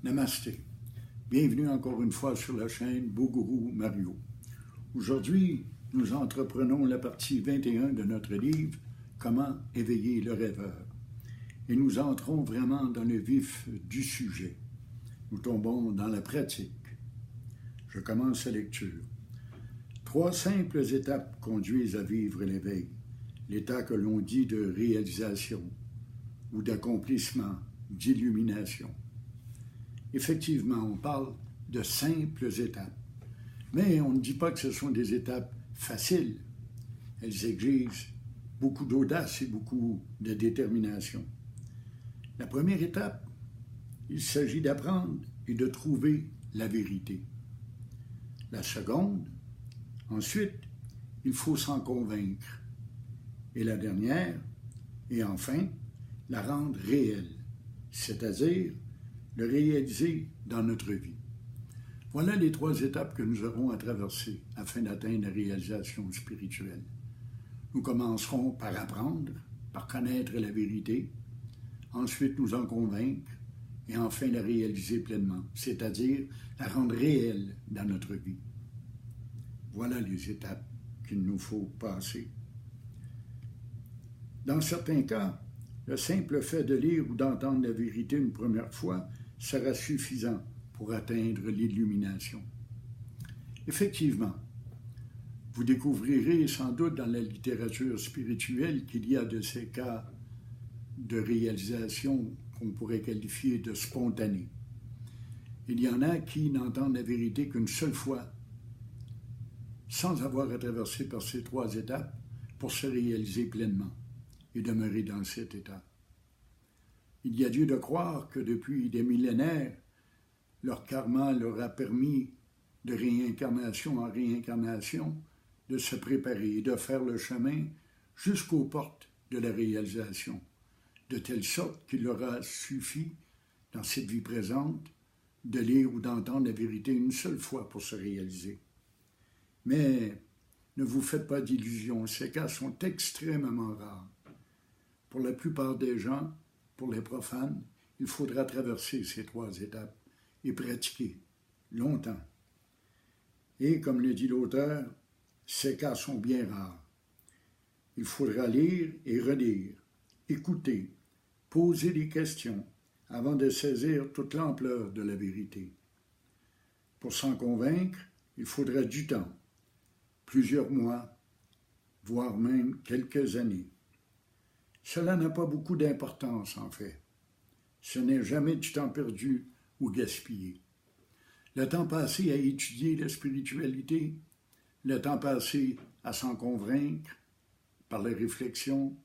Namasté. Bienvenue encore une fois sur la chaîne Boguru Mario. Aujourd'hui, nous entreprenons la partie 21 de notre livre « Comment éveiller le rêveur ». Et nous entrons vraiment dans le vif du sujet. Nous tombons dans la pratique. Je commence la lecture. 3 simples étapes conduisent à vivre l'éveil. L'état que l'on dit de réalisation ou d'accomplissement, d'illumination. Effectivement, on parle de simples étapes, mais on ne dit pas que ce sont des étapes faciles. Elles exigent beaucoup d'audace et beaucoup de détermination. La première étape, il s'agit d'apprendre et de trouver la vérité. La seconde, ensuite, il faut s'en convaincre. Et la dernière, et enfin, la rendre réelle, c'est-à-dire le réaliser dans notre vie. Voilà les 3 étapes que nous aurons à traverser afin d'atteindre la réalisation spirituelle. Nous commencerons par apprendre, par connaître la vérité, ensuite nous en convaincre et enfin la réaliser pleinement, c'est-à-dire la rendre réelle dans notre vie. Voilà les étapes qu'il nous faut passer. Dans certains cas, le simple fait de lire ou d'entendre la vérité une première fois sera suffisant pour atteindre l'illumination. Effectivement, vous découvrirez sans doute dans la littérature spirituelle qu'il y a de ces cas de réalisation qu'on pourrait qualifier de spontanés. Il y en a qui n'entendent la vérité qu'une seule fois, sans avoir à traverser par ces 3 étapes pour se réaliser pleinement et demeurer dans cet état. Il y a lieu de croire que depuis des millénaires, leur karma leur a permis de réincarnation en réincarnation de se préparer et de faire le chemin jusqu'aux portes de la réalisation, de telle sorte qu'il leur a suffi, dans cette vie présente, de lire ou d'entendre la vérité une seule fois pour se réaliser. Mais ne vous faites pas d'illusions, ces cas sont extrêmement rares. Pour la plupart des gens, pour les profanes, il faudra traverser ces 3 étapes et pratiquer longtemps. Et comme le dit l'auteur, ces cas sont bien rares. Il faudra lire et relire, écouter, poser des questions avant de saisir toute l'ampleur de la vérité. Pour s'en convaincre, il faudra du temps, plusieurs mois, voire même quelques années. Cela n'a pas beaucoup d'importance, en fait. Ce n'est jamais du temps perdu ou gaspillé. Le temps passé à étudier la spiritualité, le temps passé à s'en convaincre par les réflexions,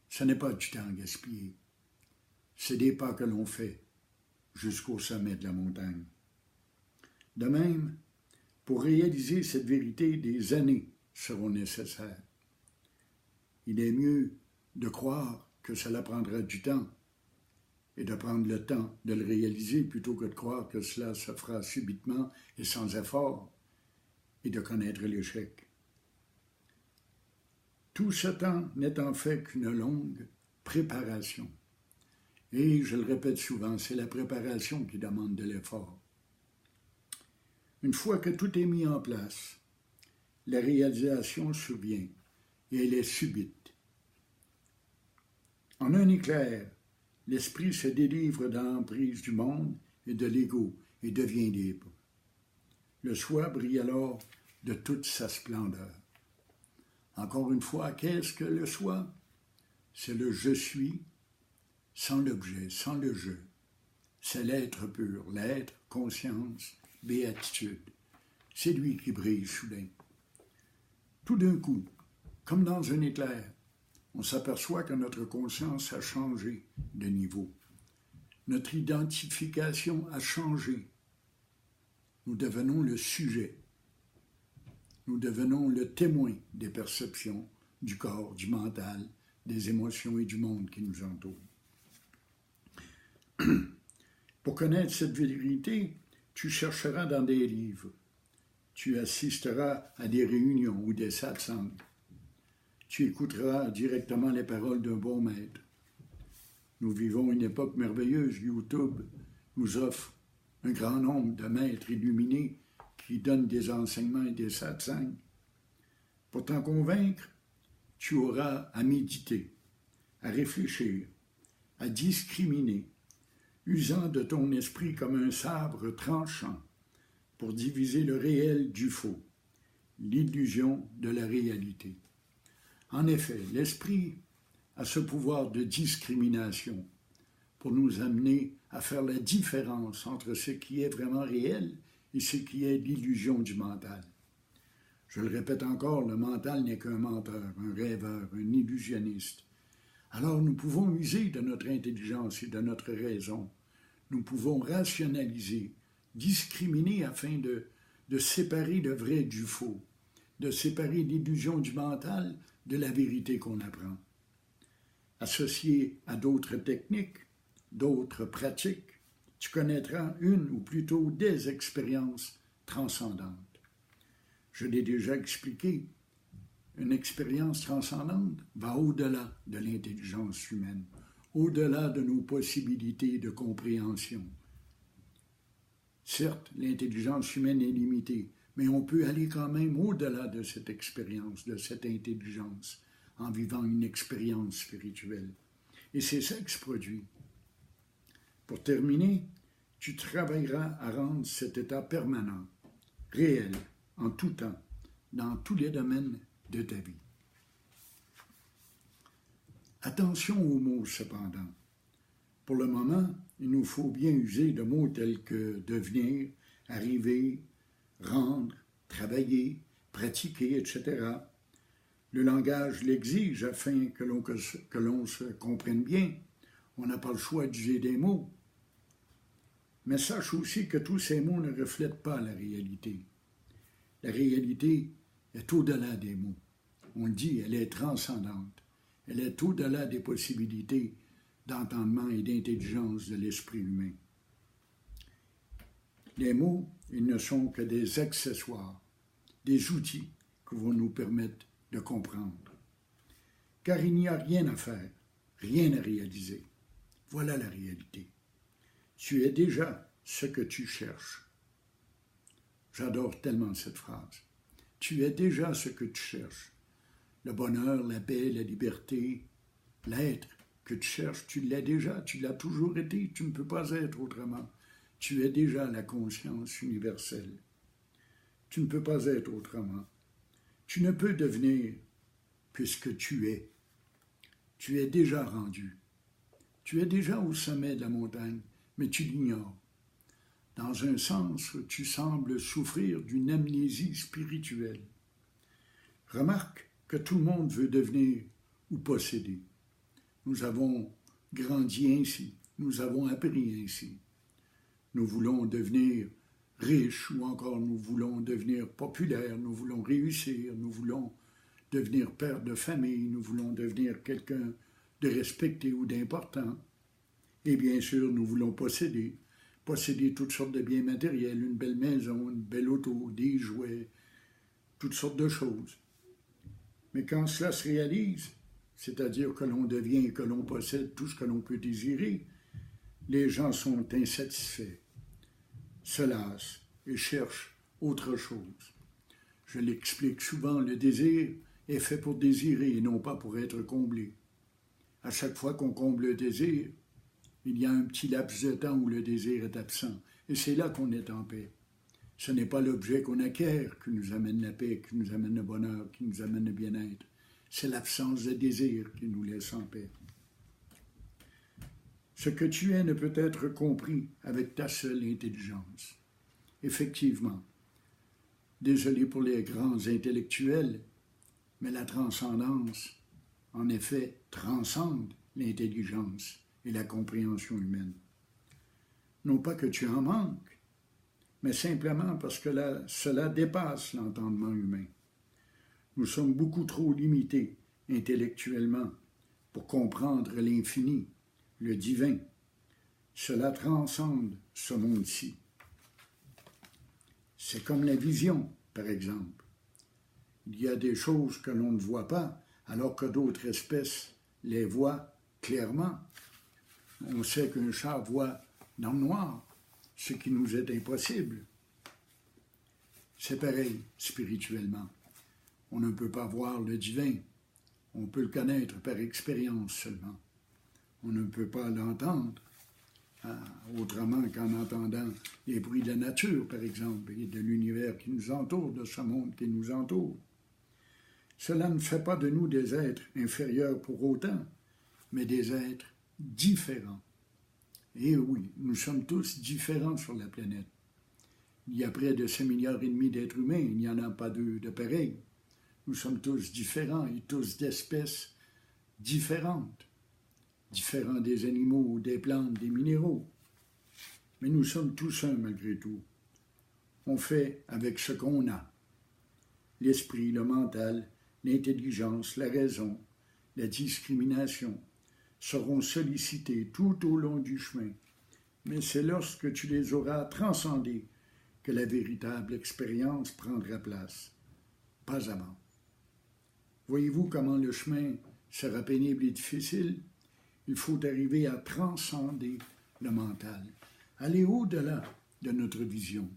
ce n'est pas du temps gaspillé. C'est des pas que l'on fait jusqu'au sommet de la montagne. De même, pour réaliser cette vérité, des années seront nécessaires. Il est mieux de croire que cela prendra du temps et de prendre le temps de le réaliser plutôt que de croire que cela se fera subitement et sans effort et de connaître l'échec. Tout ce temps n'est en fait qu'une longue préparation. Et je le répète souvent, c'est la préparation qui demande de l'effort. Une fois que tout est mis en place, la réalisation survient et elle est subite. En un éclair, l'esprit se délivre de l'emprise du monde et de l'ego et devient libre. Le soi brille alors de toute sa splendeur. Encore une fois, qu'est-ce que le soi? C'est le « je suis » sans l'objet, sans le « je ». C'est l'être pur, l'être, conscience, béatitude. C'est lui qui brille soudain. Tout d'un coup, comme dans un éclair, on s'aperçoit que notre conscience a changé de niveau. Notre identification a changé. Nous devenons le sujet. Nous devenons le témoin des perceptions, du corps, du mental, des émotions et du monde qui nous entoure. Pour connaître cette vérité, tu chercheras dans des livres. Tu assisteras à des réunions ou des satsangs. Tu écouteras directement les paroles d'un bon maître. Nous vivons une époque merveilleuse, YouTube, nous offre un grand nombre de maîtres illuminés qui donnent des enseignements et des satsangs. Pour t'en convaincre, tu auras à méditer, à réfléchir, à discriminer, usant de ton esprit comme un sabre tranchant pour diviser le réel du faux, l'illusion de la réalité. En effet, l'esprit a ce pouvoir de discrimination pour nous amener à faire la différence entre ce qui est vraiment réel et ce qui est l'illusion du mental. Je le répète encore, le mental n'est qu'un menteur, un rêveur, un illusionniste. Alors nous pouvons user de notre intelligence et de notre raison. Nous pouvons rationaliser, discriminer afin de séparer le vrai du faux, de séparer l'illusion du mental de la vérité qu'on apprend. Associé à d'autres techniques, d'autres pratiques, tu connaîtras une ou plutôt des expériences transcendantes. Je l'ai déjà expliqué, une expérience transcendante va au-delà de l'intelligence humaine, au-delà de nos possibilités de compréhension. Certes, l'intelligence humaine est limitée, mais on peut aller quand même au-delà de cette expérience, de cette intelligence, en vivant une expérience spirituelle. Et c'est ça qui se produit. Pour terminer, tu travailleras à rendre cet état permanent, réel, en tout temps, dans tous les domaines de ta vie. Attention aux mots cependant. Pour le moment, il nous faut bien user de mots tels que devenir, arriver, rendre, travailler, pratiquer, etc. Le langage l'exige afin que l'on se comprenne bien. On n'a pas le choix d'user des mots. Mais sache aussi que tous ces mots ne reflètent pas la réalité. La réalité est au-delà des mots. On le dit, elle est transcendante. Elle est au-delà des possibilités d'entendement et d'intelligence de l'esprit humain. Les mots, ils ne sont que des accessoires, des outils qui vont nous permettre de comprendre. Car il n'y a rien à faire, rien à réaliser. Voilà la réalité. Tu es déjà ce que tu cherches. J'adore tellement cette phrase. Tu es déjà ce que tu cherches. Le bonheur, la paix, la liberté, l'être que tu cherches, tu l'as déjà, tu l'as toujours été, tu ne peux pas être autrement. Tu es déjà la conscience universelle. Tu ne peux pas être autrement. Tu ne peux devenir puisque tu es. Tu es déjà rendu. Tu es déjà au sommet de la montagne, mais tu l'ignores. Dans un sens, tu sembles souffrir d'une amnésie spirituelle. Remarque que tout le monde veut devenir ou posséder. Nous avons grandi ainsi, nous avons appris ainsi. Nous voulons devenir riches ou encore nous voulons devenir populaires, nous voulons réussir, nous voulons devenir père de famille, nous voulons devenir quelqu'un de respecté ou d'important. Et bien sûr, nous voulons posséder toutes sortes de biens matériels, une belle maison, une belle auto, des jouets, toutes sortes de choses. Mais quand cela se réalise, c'est-à-dire que l'on devient et que l'on possède tout ce que l'on peut désirer, les gens sont insatisfaits, se lassent et cherchent autre chose. Je l'explique souvent, le désir est fait pour désirer et non pas pour être comblé. À chaque fois qu'on comble le désir, il y a un petit laps de temps où le désir est absent, et c'est là qu'on est en paix. Ce n'est pas l'objet qu'on acquiert qui nous amène la paix, qui nous amène le bonheur, qui nous amène le bien-être. C'est l'absence de désir qui nous laisse en paix. Ce que tu es ne peut être compris avec ta seule intelligence. Effectivement, désolé pour les grands intellectuels, mais la transcendance, en effet, transcende l'intelligence et la compréhension humaine. Non pas que tu en manques, mais simplement parce que cela dépasse l'entendement humain. Nous sommes beaucoup trop limités intellectuellement pour comprendre l'infini, le divin. Cela transcende ce monde-ci. C'est comme la vision, par exemple. Il y a des choses que l'on ne voit pas, alors que d'autres espèces les voient clairement. On sait qu'un chat voit dans le noir, ce qui nous est impossible. C'est pareil spirituellement. On ne peut pas voir le divin. On peut le connaître par expérience seulement. On ne peut pas l'entendre autrement qu'en entendant les bruits de la nature, par exemple, et de l'univers qui nous entoure, de ce monde qui nous entoure. Cela ne fait pas de nous des êtres inférieurs pour autant, mais des êtres différents. Et oui, nous sommes tous différents sur la planète. Il y a près de 5,5 milliards d'êtres humains, il n'y en a pas deux de pareils. Nous sommes tous différents et tous d'espèces différentes. Différents des animaux, des plantes, des minéraux. Mais nous sommes tous un malgré tout. On fait avec ce qu'on a. L'esprit, le mental, l'intelligence, la raison, la discrimination seront sollicités tout au long du chemin. Mais c'est lorsque tu les auras transcendés que la véritable expérience prendra place. Pas avant. Voyez-vous comment le chemin sera pénible et difficile? Il faut arriver à transcender le mental, aller au-delà de notre vision.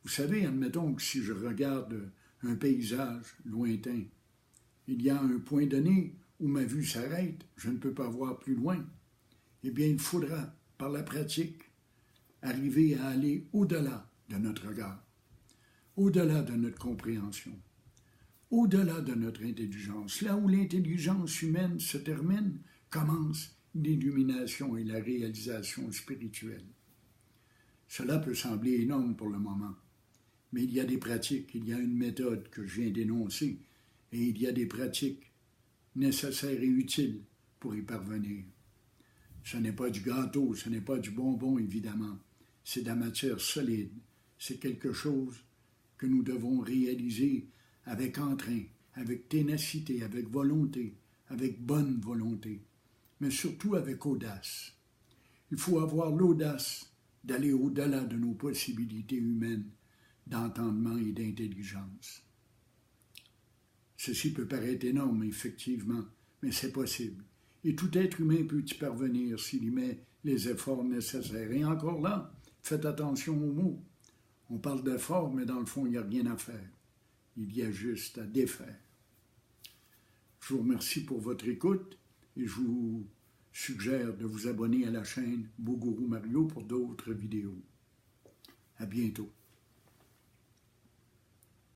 Vous savez, admettons que si je regarde un paysage lointain, il y a un point donné où ma vue s'arrête, je ne peux pas voir plus loin. Eh bien, il faudra, par la pratique, arriver à aller au-delà de notre regard, au-delà de notre compréhension, au-delà de notre intelligence. Là où l'intelligence humaine se termine, commence l'illumination et la réalisation spirituelle. Cela peut sembler énorme pour le moment, mais il y a des pratiques, il y a une méthode que je viens d'énoncer, et il y a des pratiques nécessaires et utiles pour y parvenir. Ce n'est pas du gâteau, ce n'est pas du bonbon, évidemment. C'est de la matière solide. C'est quelque chose que nous devons réaliser avec entrain, avec ténacité, avec volonté, avec bonne volonté, mais surtout avec audace. Il faut avoir l'audace d'aller au-delà de nos possibilités humaines d'entendement et d'intelligence. Ceci peut paraître énorme, effectivement, mais c'est possible. Et tout être humain peut y parvenir s'il y met les efforts nécessaires. Et encore là, faites attention aux mots. On parle d'efforts, mais dans le fond, il n'y a rien à faire. Il y a juste à défaire. Je vous remercie pour votre écoute et je vous suggère de vous abonner à la chaîne Bougourou Mario pour d'autres vidéos. À bientôt.